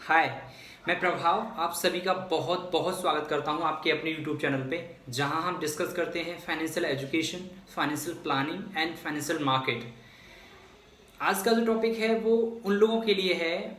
हाय, मैं प्रभाव आप सभी का बहुत बहुत स्वागत करता हूं आपके अपने यूट्यूब चैनल पे, जहां हम डिस्कस करते हैं financial education, financial planning and financial market. आज का जो टॉपिक है वो उन लोगों के लिए है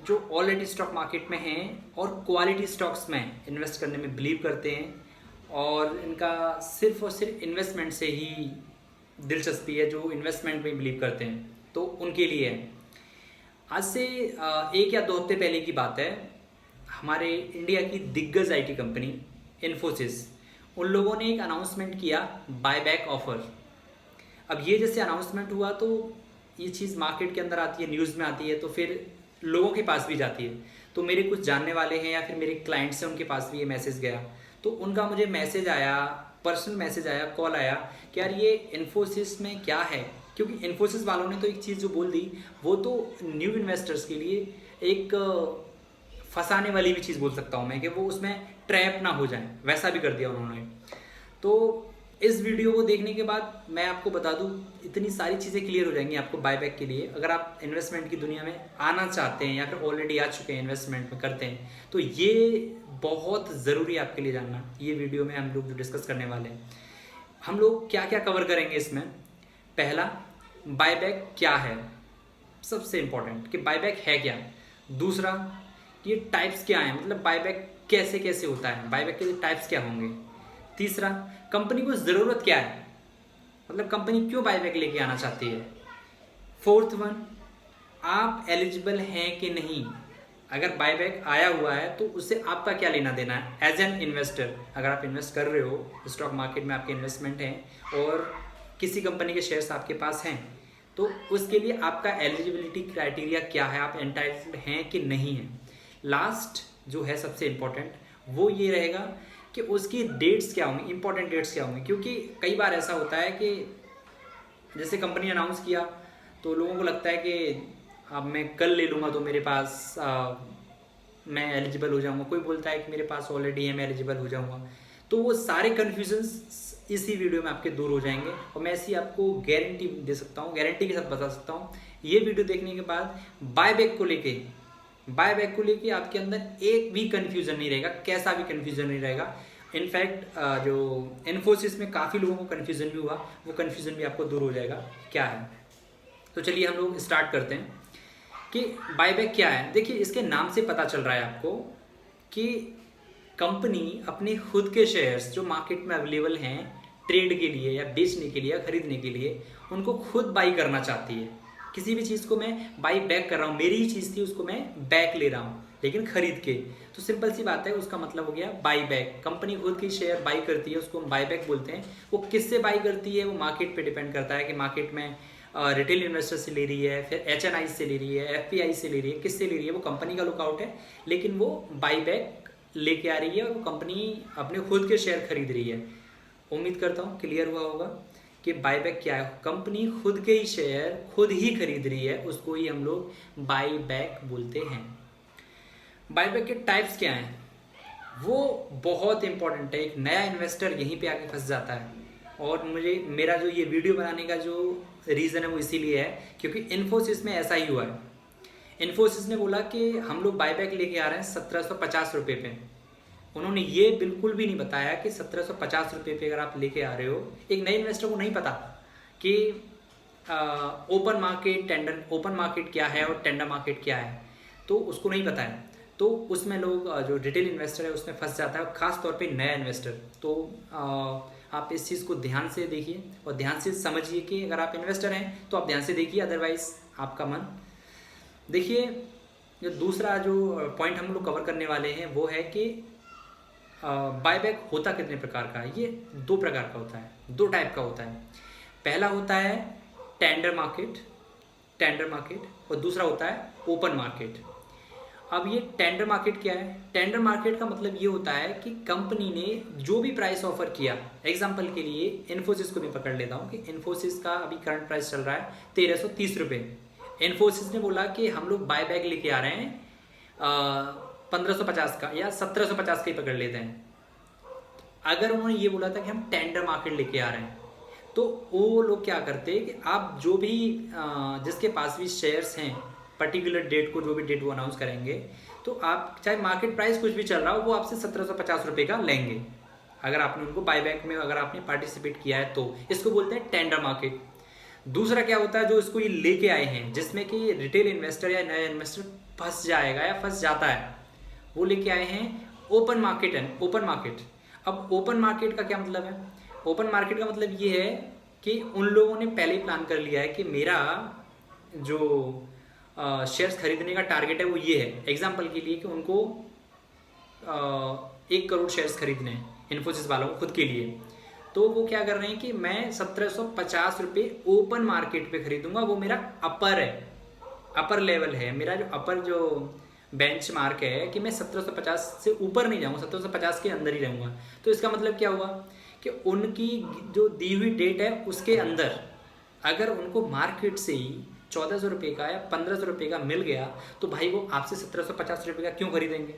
जो ऑलरेडी स्टॉक मार्केट में हैं और क्वालिटी स्टॉक्स में इन्वेस्ट करने में बिलीव करते हैं और इनका सिर्फ और सिर्फ इन्वेस्टमेंट से ही दिलचस्पी है, जो इन्वेस्टमेंट में बिलीव करते हैं तो उनके लिए है। आज से एक या दो हफ्ते पहले की बात है, हमारे इंडिया की दिग्गज आईटी कंपनी इन्फोसिस, उन लोगों ने एक अनाउंसमेंट किया बायबैक ऑफर। अब ये जैसे अनाउंसमेंट हुआ तो ये चीज़ मार्केट के अंदर आती है, न्यूज़ में आती है, तो फिर लोगों के पास भी जाती है। तो मेरे कुछ जानने वाले हैं या फिर मेरे क्लाइंट्स हैं, उनके पास भी ये मैसेज गया, तो उनका मुझे मैसेज आया, पर्सनल मैसेज आया, कॉल आया कि यार ये इन्फोसिस में क्या है। क्योंकि इन्फोसिस वालों ने तो एक चीज़ जो बोल दी वो तो न्यू इन्वेस्टर्स के लिए एक फंसाने वाली भी चीज़ बोल सकता हूँ मैं, कि वो उसमें ट्रैप ना हो जाए, वैसा भी कर दिया उन्होंने। तो इस वीडियो को देखने के बाद मैं आपको बता दूं, इतनी सारी चीज़ें क्लियर हो जाएंगी आपको बायबैक के लिए। अगर आप इन्वेस्टमेंट की दुनिया में आना चाहते हैं या फिर ऑलरेडी आ चुके हैं, इन्वेस्टमेंट में करते हैं, तो ये बहुत ज़रूरी है आपके लिए जानना। ये वीडियो में हम लोग जो डिस्कस करने वाले हैं, हम लोग क्या क्या कवर करेंगे इसमें। पहला, बायबैक क्या है, सबसे इम्पोर्टेंट कि बायबैक है क्या। दूसरा, ये टाइप्स क्या हैं, मतलब बायबैक कैसे कैसे होता है, बायबैक के टाइप्स क्या होंगे। तीसरा, कंपनी को ज़रूरत क्या है, मतलब कंपनी क्यों बायबैक लेके आना चाहती है। फोर्थ वन, आप एलिजिबल हैं कि नहीं, अगर बायबैक आया हुआ है तो उससे आपका क्या लेना देना है एज एन इन्वेस्टर। अगर आप इन्वेस्ट कर रहे हो, स्टॉक मार्केट में आपके इन्वेस्टमेंट हैं और किसी कंपनी के शेयर्स आपके पास हैं, तो उसके लिए आपका एलिजिबिलिटी क्राइटेरिया क्या है, आप एंटाइटल्ड हैं कि नहीं हैं। लास्ट जो है सबसे इम्पोर्टेंट, वो ये रहेगा कि उसकी डेट्स क्या होंगी, इंपॉर्टेंट डेट्स क्या होंगी। क्योंकि कई बार ऐसा होता है कि जैसे कंपनी अनाउंस किया तो लोगों को लगता है कि अब मैं कल ले लूँगा तो मेरे पास मैं एलिजिबल हो जाऊँगा, कोई बोलता है कि मेरे पास ऑलरेडी है मैं एलिजिबल हो जाऊँगा। तो वो सारे कन्फ्यूजन्स इसी वीडियो में आपके दूर हो जाएंगे और मैं ऐसी आपको गारंटी दे सकता हूँ, गारंटी के साथ बता सकता हूँ। ये वीडियो देखने के बाद बायबैक को लेके आपके अंदर एक भी कन्फ्यूजन नहीं रहेगा, कैसा भी कन्फ्यूजन नहीं रहेगा। इनफैक्ट जो इन्फोसिस में काफ़ी लोगों को कन्फ्यूजन भी हुआ, वो कन्फ्यूजन भी आपको दूर हो जाएगा क्या है। तो चलिए हम लोग स्टार्ट करते हैं कि बायबैक क्या है। देखिए, इसके नाम से पता चल रहा है आपको कि कंपनी अपने खुद के शेयर्स जो मार्केट में अवेलेबल हैं ट्रेड के लिए या बेचने के लिए या खरीदने के लिए, उनको खुद बाई करना चाहती है। किसी भी चीज़ को मैं बाई बैक कर रहा हूँ, मेरी ही चीज़ थी उसको मैं बैक ले रहा हूँ लेकिन खरीद के, तो सिंपल सी बात है, उसका मतलब हो गया बाई बैक। कंपनी खुद की शेयर बाई करती है, उसको हम बाई बैक बोलते हैं। वो किससे बाई करती है, वो मार्केट पे डिपेंड करता है कि मार्केट में रिटेल इन्वेस्टर से ले रही है, फिर HNI से ले रही है, FPI से ले रही है, किससे ले रही है, वो कंपनी का लुकआउट है। लेकिन वो बाई बैक लेके आ रही है और वो कंपनी अपने खुद के शेयर खरीद रही है। उम्मीद करता हूँ क्लियर हुआ होगा कि बायबैक क्या है। कंपनी खुद के ही शेयर खुद ही खरीद रही है, उसको ही हम लोग बाई बैक बोलते हैं। बायबैक के टाइप्स क्या हैं, वो बहुत इंपॉर्टेंट है। एक नया इन्वेस्टर यहीं पे आके फंस जाता है और मेरा जो ये वीडियो बनाने का जो रीज़न है वो इसीलिए है क्योंकि इन्फोसिस में ऐसा ही हुआ है। इन्फोसिस ने बोला कि हम लोग बायबैक लेके आ रहे हैं 1750 रुपये पे। उन्होंने ये बिल्कुल भी नहीं बताया कि 1750 रुपये पे अगर आप लेके आ रहे हो, एक नए इन्वेस्टर को नहीं पता कि ओपन मार्केट क्या है और टेंडर मार्केट क्या है, तो उसको नहीं पता है। तो उसमें लोग जो रिटेल इन्वेस्टर है उसमें फंस जाता है, खास तौर पे नया इन्वेस्टर। तो आप इस चीज़ को ध्यान से देखिए और ध्यान से समझिए कि अगर आप इन्वेस्टर हैं तो आप ध्यान से देखिए, अदरवाइज आपका मन। देखिए, जो दूसरा जो पॉइंट हम लोग कवर करने वाले हैं वो है कि बायबैक होता कितने प्रकार का है। ये दो प्रकार का होता है, दो टाइप का होता है। पहला होता है टेंडर मार्केट और दूसरा होता है ओपन मार्केट। अब ये टेंडर मार्केट क्या है, टेंडर मार्केट का मतलब ये होता है कि कंपनी ने जो भी प्राइस ऑफर किया, एग्जांपल के लिए इन्फोसिस को भी पकड़ लेता हूँ कि इन्फोसिस का अभी करंट प्राइस चल रहा है 1330 रुपये। इन्फोसिस ने बोला कि हम लोग बायबैक लेके आ रहे हैं 1550 का या 1750 का ही पकड़ लेते हैं। अगर उन्होंने ये बोला था कि हम टेंडर मार्केट लेके आ रहे हैं, तो वो लोग क्या करते कि आप जो भी जिसके पास भी शेयर्स हैं पर्टिकुलर डेट को, जो भी डेट वो अनाउंस करेंगे, तो आप चाहे मार्केट प्राइस कुछ भी चल रहा हो वो आपसे 1750 रुपये का लेंगे, अगर आपने उनको बायबैक में अगर आपने पार्टिसिपेट किया है तो। इसको बोलते हैं टेंडर मार्केट। दूसरा क्या होता है, जो इसको ये लेके आए हैं, जिसमें कि रिटेल इन्वेस्टर या नया इन्वेस्टर फंस जाएगा या फंस जाता है, वो लेके आए हैं open market and open market. अब ओपन मार्केट का क्या मतलब है? ओपन मार्केट का मतलब ये है कि उन लोगों ने पहले ही प्लान कर लिया है कि मेरा जो शेयर्स खरीदने का टारगेट है वो ये है। एग्जाम्पल के लिए कि उनको 1 करोड़ शेयर्स खरीदने हैं इन्फोसिस वालों को खुद के लिए, तो वो क्या कर रहे हैं कि मैं 1750 रुपये ओपन मार्केट पे खरीदूंगा। वो मेरा अपर है, अपर लेवल है, मेरा जो अपर जो बेंच मार्क है कि मैं 1750 से ऊपर नहीं जाऊँगा, 1750 के अंदर ही रहूँगा। तो इसका मतलब क्या हुआ कि उनकी जो दी हुई डेट है उसके अंदर अगर उनको मार्केट से ही 1400 रुपये का या 1500 रुपये का मिल गया तो भाई वो आपसे 1750 रुपये का क्यों खरीदेंगे?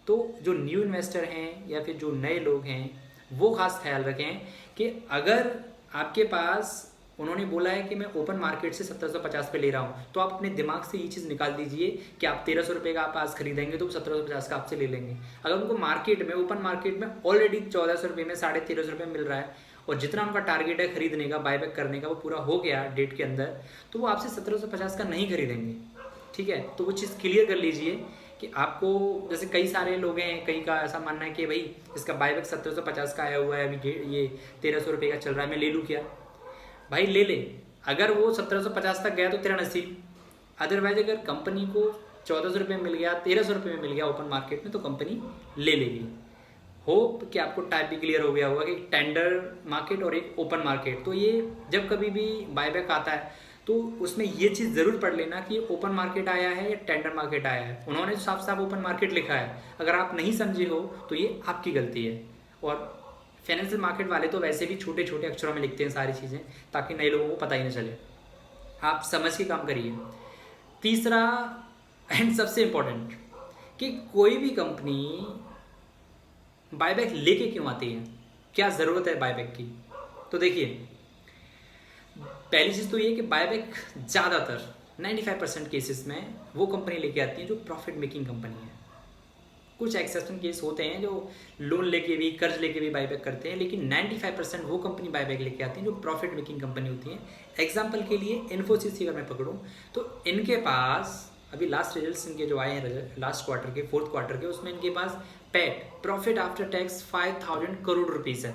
तो जो न्यू इन्वेस्टर हैं या फिर जो नए लोग हैं वो खास ख्याल रखें कि अगर आपके पास उन्होंने बोला है कि मैं ओपन मार्केट से 1750 पे ले रहा हूँ, तो आप अपने दिमाग से ये चीज़ निकाल दीजिए कि आप 1300 रुपये का आप आज खरीदेंगे तो 1750 का आपसे ले लेंगे। अगर उनको मार्केट में, ओपन मार्केट में ऑलरेडी 1400 रुपये में 1350 रुपये मिल रहा है और जितना उनका टारगेट है खरीदने का, बायबैक करने का, वो पूरा हो गया डेट के अंदर, तो वो आपसे 1750 का नहीं खरीदेंगे। ठीक है, तो वो चीज़ क्लियर कर लीजिए कि आपको, जैसे कई सारे लोग हैं, कई का ऐसा मानना है कि भाई इसका बायबैक 1750 का आया हुआ है, अभी ये 1300 रुपये का चल रहा है, मैं ले लूँ क्या? भाई ले ले, अगर वो 1750 तक गया तो तेरा नसीब। अदरवाइज अगर कंपनी को 1400 रुपये मिल गया, 1300 रुपये में मिल गया ओपन मार्केट में, तो कंपनी ले लेगी। होप कि आपको टाइप भी क्लियर हो गया होगा कि टेंडर मार्केट और एक ओपन मार्केट। तो ये जब कभी भी बायबैक आता है तो उसमें ये चीज़ ज़रूर पढ़ लेना कि ओपन मार्केट आया है या टेंडर मार्केट आया है। उन्होंने साफ साफ ओपन मार्केट लिखा है, अगर आप नहीं समझे हो तो ये आपकी गलती है। और फाइनेंशियल मार्केट वाले तो वैसे भी छोटे छोटे अक्षरों में लिखते हैं सारी चीज़ें, ताकि नए लोगों को पता ही ना चले। आप समझ के काम करिए। तीसरा एंड सबसे इम्पोर्टेंट, कि कोई भी कंपनी बायबैक लेके क्यों आती है, क्या ज़रूरत है बायबैक की? तो देखिए, पहली चीज़ तो ये कि बायबैक ज़्यादातर 95% केसेस में वो कंपनी लेके आती है जो प्रॉफिट मेकिंग कंपनी है। कुछ एक्सेप्शन केस होते हैं जो लोन लेके भी, कर्ज लेके भी बायबैक करते हैं, लेकिन 95% वो कंपनी बायबैक लेके आती है जो प्रॉफिट मेकिंग कंपनी होती है। एग्जाम्पल के लिए इन्फोसिस अगर मैं पकड़ूँ तो इनके पास अभी लास्ट रिजल्ट्स इनके जो आए हैं लास्ट क्वार्टर के, 4th क्वार्टर के, उसमें इनके पास PAT, profit after tax 5000 crore rupees है।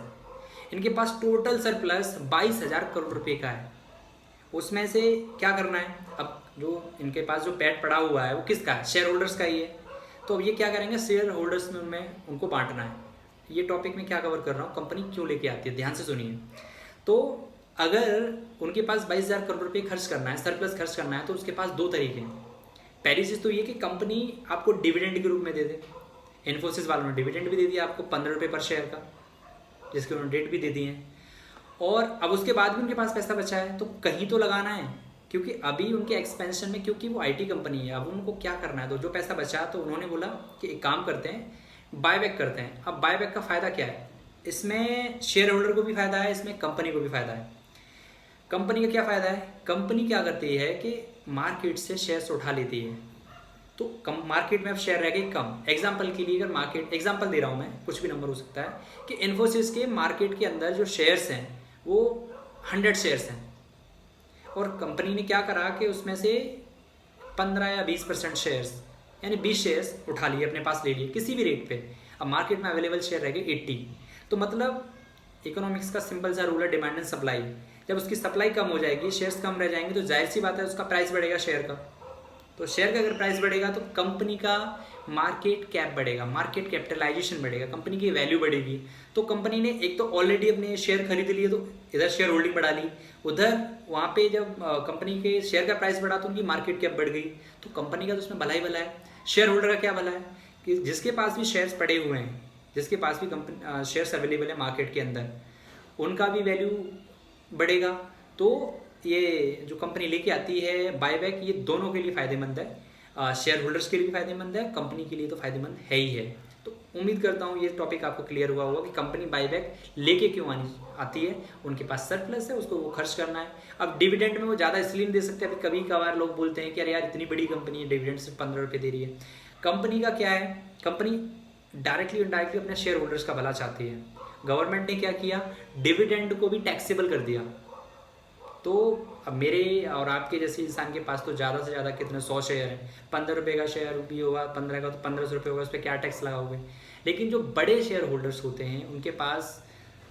इनके पास टोटल सरप्लस 22,000 करोड़ रुपये का है। उसमें से क्या करना है, अब जो इनके पास जो पैट पड़ा हुआ है वो किसका है? शेयर होल्डर्स का ही है। तो अब ये क्या करेंगे, शेयर होल्डर्स में उनमें उनको बांटना है। ये टॉपिक में क्या कवर कर रहा हूँ, कंपनी क्यों लेके आती है, ध्यान से सुनिए। तो अगर उनके पास 22,000 करोड़ रुपये खर्च करना है, सरप्लस खर्च करना है, तो उसके पास 2 तरीके हैं। पहली चीज़ तो ये कि कंपनी आपको डिविडेंड के रूप में दे दे। इन्फोसिस वालों ने डिविडेंड भी दे दिया आपको 15 रुपये पर शेयर का, जिसके उन्होंने डेट भी दे दी है। और अब उसके बाद भी उनके पास पैसा बचा है तो कहीं तो लगाना है, क्योंकि अभी उनके एक्सपेंशन में, क्योंकि वो आईटी कंपनी है, अब उनको क्या करना है, तो जो पैसा बचा तो उन्होंने बोला कि एक काम करते हैं, बायबैक करते हैं। अब बायबैक का फ़ायदा क्या है, इसमें शेयर होल्डर को भी फ़ायदा है, इसमें कंपनी को भी फ़ायदा है। कंपनी का क्या फ़ायदा है, कंपनी क्या करती है कि मार्केट से शेयर्स उठा लेती है, तो कम मार्केट में अब शेयर रह गए कम। एग्जाम्पल के लिए अगर मार्केट, एग्जाम्पल दे रहा हूँ मैं, कुछ भी नंबर हो सकता है, कि इन्फोसिस के मार्केट के अंदर जो शेयर्स हैं वो 100 शेयर्स हैं, और कंपनी ने क्या करा कि उसमें से 15 या 20% शेयर्स, यानी 20 शेयर्स उठा लिए, अपने पास ले लिए किसी भी रेट पे। अब मार्केट में अवेलेबल शेयर रह गए 80। तो मतलब इकोनॉमिक्स का सिंपल सा रूल है, डिमांड एंड सप्लाई। जब उसकी सप्लाई कम हो जाएगी, शेयर्स कम रह जाएंगे, तो जाहिर सी बात है उसका प्राइस बढ़ेगा शेयर का। तो शेयर का अगर प्राइस बढ़ेगा तो कंपनी का मार्केट कैप बढ़ेगा, मार्केट कैपिटलाइजेशन बढ़ेगा, कंपनी की वैल्यू बढ़ेगी। तो कंपनी ने एक तो ऑलरेडी अपने शेयर खरीद लिए, तो इधर शेयर होल्डिंग बढ़ा ली, उधर वहाँ पे जब कंपनी के शेयर का प्राइस बढ़ा तो उनकी मार्केट कैप बढ़ गई। तो कंपनी का तो उसमें भला ही भला है। शेयर होल्डर का क्या भला है कि जिसके पास भी शेयर्स पड़े हुए हैं, जिसके पास भी कंपनी शेयर्स अवेलेबल है मार्केट के अंदर, उनका भी वैल्यू बढ़ेगा। तो ये जो कंपनी लेके आती है बायबैक, ये दोनों के लिए फ़ायदेमंद है। शेयर होल्डर्स के लिए भी फ़ायदेमंद है, कंपनी के लिए तो फ़ायदेमंद है ही है। तो उम्मीद करता हूँ ये टॉपिक आपको क्लियर हुआ होगा कि कंपनी बाईबैक लेके क्यों आती है। उनके पास सरप्लस है, उसको वो खर्च करना है। अब डिविडेंड में वो ज़्यादा इसलिए नहीं दे सकते, अभी कभी कभार लोग बोलते हैं कि अरे यार इतनी बड़ी कंपनी है, डिविडेंड सिर्फ 15 रुपये दे रही है। कंपनी का क्या है, कंपनी डायरेक्टली इनडायरेक्टली अपने शेयर होल्डर्स का भला चाहती है। गवर्नमेंट ने क्या किया, डिविडेंड को भी टैक्सेबल कर दिया। तो अब मेरे और आपके जैसे इंसान के पास तो ज़्यादा से ज़्यादा कितने 100 शेयर हैं, 15 रुपये का शेयर भी होगा, 15 का तो 1500 रुपये होगा, उस पर क्या टैक्स लगाओगे। लेकिन जो बड़े शेयर होल्डर्स होते हैं उनके पास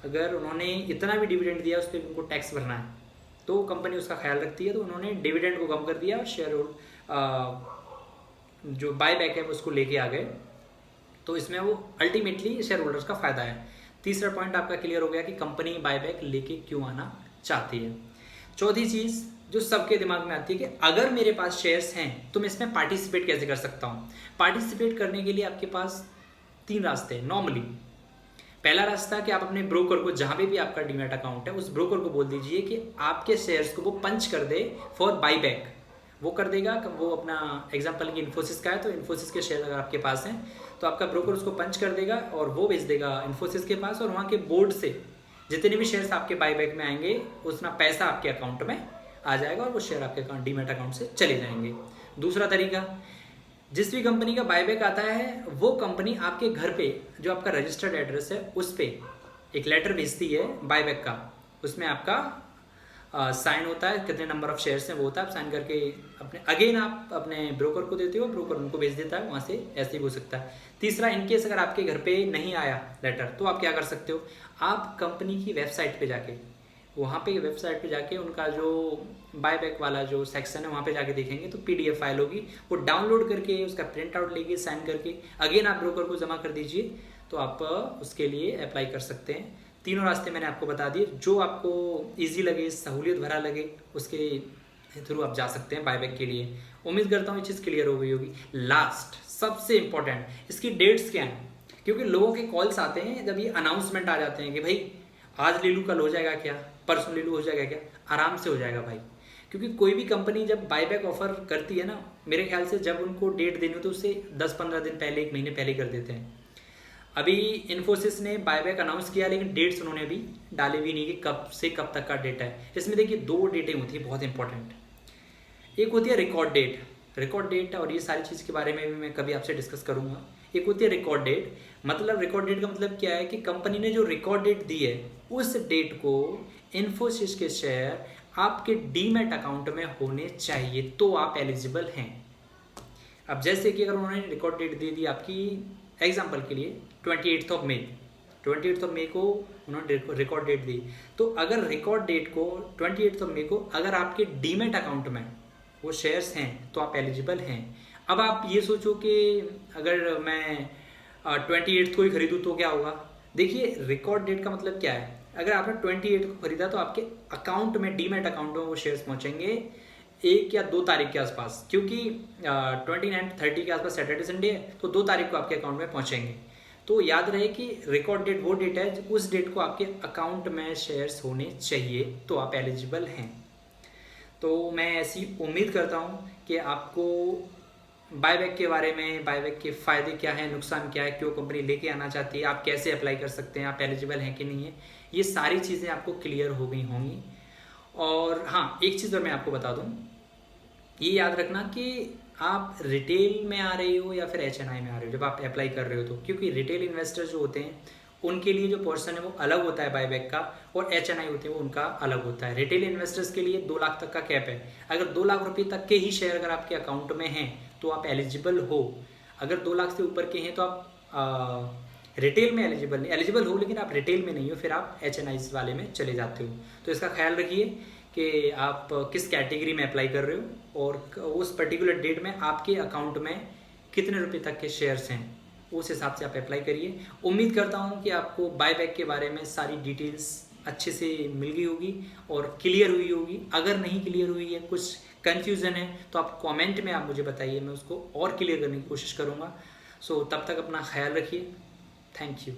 अगर उन्होंने इतना भी डिविडेंड दिया उस पर उनको टैक्स भरना है, तो कंपनी उसका ख्याल रखती है। तो उन्होंने डिविडेंड को कम कर दिया और शेयर जो बाईबैक है उसको लेके आ गए। तो इसमें वो अल्टीमेटली शेयर होल्डर्स का फ़ायदा है। तीसरा पॉइंट आपका क्लियर हो गया कि कंपनी बाईबैक लेके क्यों आना चाहती है। चौथी चीज़ जो सबके दिमाग में आती है कि अगर मेरे पास शेयर्स हैं तो मैं इसमें पार्टिसिपेट कैसे कर सकता हूँ। पार्टिसिपेट करने के लिए आपके पास 3 रास्ते हैं नॉर्मली। पहला रास्ता कि आप अपने ब्रोकर को, जहाँ पे भी आपका डीमैट अकाउंट है, उस ब्रोकर को बोल दीजिए कि आपके शेयर्स को वो पंच कर दे फॉर बाईबैक। वो कर देगा। वो अपना एग्जाम्पल की इन्फोसिस का है तो इन्फोसिस के शेयर अगर आपके पास हैं तो आपका ब्रोकर उसको पंच कर देगा और वो भेज देगा इन्फोसिस के पास, और वहाँ के बोर्ड से जितने भी शेयर्स आपके बाईबैक में आएंगे उतना पैसा आपके अकाउंट में आ जाएगा और वो शेयर आपके अकाउंट डीमैट अकाउंट से चले जाएंगे। दूसरा तरीका, जिस भी कंपनी का बाईबैक आता है वो कंपनी आपके घर पे जो आपका रजिस्टर्ड एड्रेस है उस पर एक लेटर भेजती है बाईबैक का। उसमें आपका साइन होता है, कितने नंबर ऑफ शेयर्स हैं वो होता है, आप साइन करके अपने अगेन आप अपने ब्रोकर को देते हो, ब्रोकर उनको भेज देता है, वहाँ से ऐसे ही हो सकता है। तीसरा, इनकेस अगर आपके घर पे नहीं आया लेटर तो आप क्या कर सकते हो, आप कंपनी की वेबसाइट पे जाके, वहाँ पे वेबसाइट पे जाके उनका जो बाईबैक वाला जो सेक्शन है वहाँ पे जाके देखेंगे तो PDF फाइल होगी, वो डाउनलोड करके उसका प्रिंट आउट लेके साइन करके अगेन आप ब्रोकर को जमा कर दीजिए, तो आप उसके लिए अप्लाई कर सकते हैं। तीनों रास्ते मैंने आपको बता दिए, जो आपको इजी लगे, सहूलियत भरा लगे, उसके थ्रू आप जा सकते हैं बाईबैक के लिए। उम्मीद करता हूँ ये चीज़ क्लियर हो गई होगी। लास्ट सबसे इम्पोर्टेंट, इसकी डेट्स क्या हैं, क्योंकि लोगों के कॉल्स आते हैं जब ये अनाउंसमेंट आ जाते हैं कि भाई आज ले लूँ, कल हो जाएगा क्या, परसों ले लूँ हो जाएगा क्या। आराम से हो जाएगा भाई, क्योंकि कोई भी कंपनी जब बाईबैक ऑफर करती है ना, मेरे ख्याल से जब उनको डेट देनी हो तो उससे 10-15 दिन पहले, 1 महीने पहले कर देते हैं। अभी इन्फोसिस ने बाईबैक अनाउंस किया लेकिन डेट्स उन्होंने अभी डाले भी नहीं कि कब से कब तक का डेट है। इसमें देखिए 2 डेटें होती है बहुत इंपॉर्टेंट। एक होती है रिकॉर्ड डेट, रिकॉर्ड डेट और ये सारी चीज़ के बारे में भी मैं कभी आपसे डिस्कस करूंगा। एक होती है रिकॉर्ड डेट, मतलब रिकॉर्ड डेट का मतलब क्या है कि कंपनी ने जो रिकॉर्ड डेट दी है उस डेट को इन्फोसिस के शेयर आपके डीमैट अकाउंट में होने चाहिए तो आप एलिजिबल हैं। अब जैसे कि अगर उन्होंने रिकॉर्ड डेट दे दी आपकी, एग्जाम्पल के लिए 28 ऑफ मई को उन्होंने रिकॉर्ड डेट दी, तो अगर रिकॉर्ड डेट को 28 ऑफ मई को अगर आपके डीमैट अकाउंट में वो शेयर्स हैं तो आप एलिजिबल हैं। अब आप ये सोचो कि अगर मैं 28 को ही खरीदूँ तो क्या होगा। देखिए रिकॉर्ड डेट का मतलब क्या है, अगर आपने 28 को खरीदा तो आपके अकाउंट में, डीमैट अकाउंट में वो शेयर्स पहुंचेंगे 1 या 2 तारीख के आसपास, क्योंकि 29-30 के आसपास सैटरडे संडे है, तो 2 तारीख को आपके अकाउंट में पहुंचेंगे। तो याद रहे कि रिकॉर्ड डेट वो डेट है उस डेट को आपके अकाउंट में शेयर्स होने चाहिए तो आप एलिजिबल हैं। तो मैं ऐसी उम्मीद करता हूँ कि आपको बाईबैक के बारे में, बाईबैक के फ़ायदे क्या हैं, नुकसान क्या है, क्यों कंपनी लेके आना चाहती है, आप कैसे अप्लाई कर सकते हैं, आप एलिजिबल हैं कि नहीं है, ये सारी चीज़ें आपको क्लियर हो गई होंगी। और हाँ, एक चीज़ और मैं आपको बता दूँ, ये याद रखना कि आप रिटेल में आ रहे हो या फिर HNI में आ रहे हो जब आप अप्लाई कर रहे हो, तो क्योंकि रिटेल इन्वेस्टर जो होते हैं उनके लिए जो पोर्शन है वो अलग होता है बाईबैक का, और HNI होते हैं वो उनका अलग होता है। रिटेल इन्वेस्टर्स के लिए 2 लाख तक का कैप है, अगर 2 लाख रुपये तक के ही शेयर अगर आपके अकाउंट में हैं तो आप एलिजिबल हो। अगर 2 लाख से ऊपर के हैं तो आप रिटेल में एलिजिबल हो, लेकिन आप रिटेल में नहीं हो, फिर आप HNI वाले में चले जाते हो। तो इसका ख्याल रखिए कि आप किस कैटेगरी में अप्लाई कर रहे हो और उस पर्टिकुलर डेट में आपके अकाउंट में कितने रुपए तक के शेयर्स हैं, उस हिसाब से आप अप्लाई करिए। उम्मीद करता हूँ कि आपको बाईबैक के बारे में सारी डिटेल्स अच्छे से मिल गई होगी और क्लियर हुई होगी। अगर नहीं क्लियर हुई है, कुछ कन्फ्यूज़न है, तो आप कमेंट में आप मुझे बताइए, मैं उसको और क्लियर करने की कोशिश करूँगा। सो तब तक अपना ख्याल रखिए। Thank you.